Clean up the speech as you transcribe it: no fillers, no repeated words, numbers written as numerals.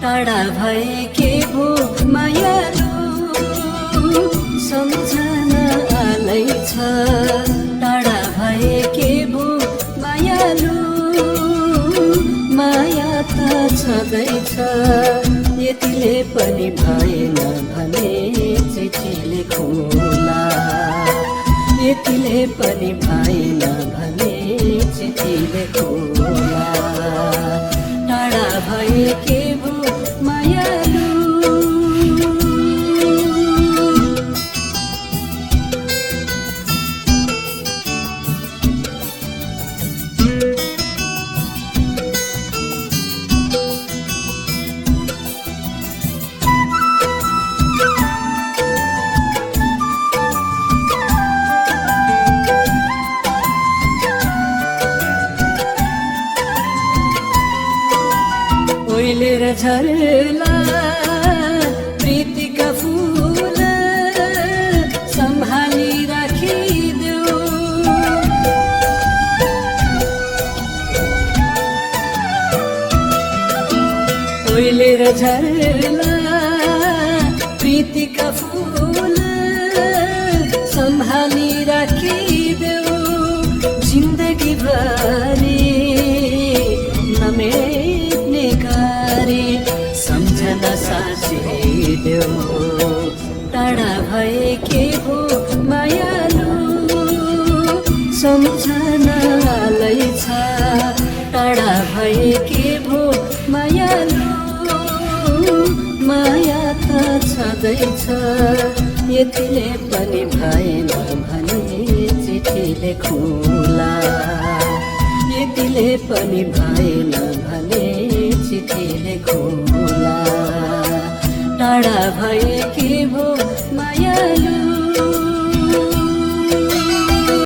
टाढा भए के भो मायालु सम्झना आलैछ टाढा भए के भो मायालु माया त छँदैछ यतिले पनि भएन भने चिठी लेखौँला यतिले पनि भएन भने चिठी लेखौँला टाढा भए के भो मायालु ओइलेर झरला प्रीतिका फूल सम्हाली राखिदेऊ ओइलेर झरला प्रीतिका फूल सम्हाली राखिदेऊ जिन्दगी भरि नमेट्ने गरी सम्झना साँचिदेऊ टाढा भए के भो मायालु सम्झना आलैछ टाढा भए के भो मायालु माया त छँदैछ यतिले पनि भएन भने चिठी लेखौँला यतिले पनि भएन भने चिठी लेखौँला टाढा भए के भो मायालु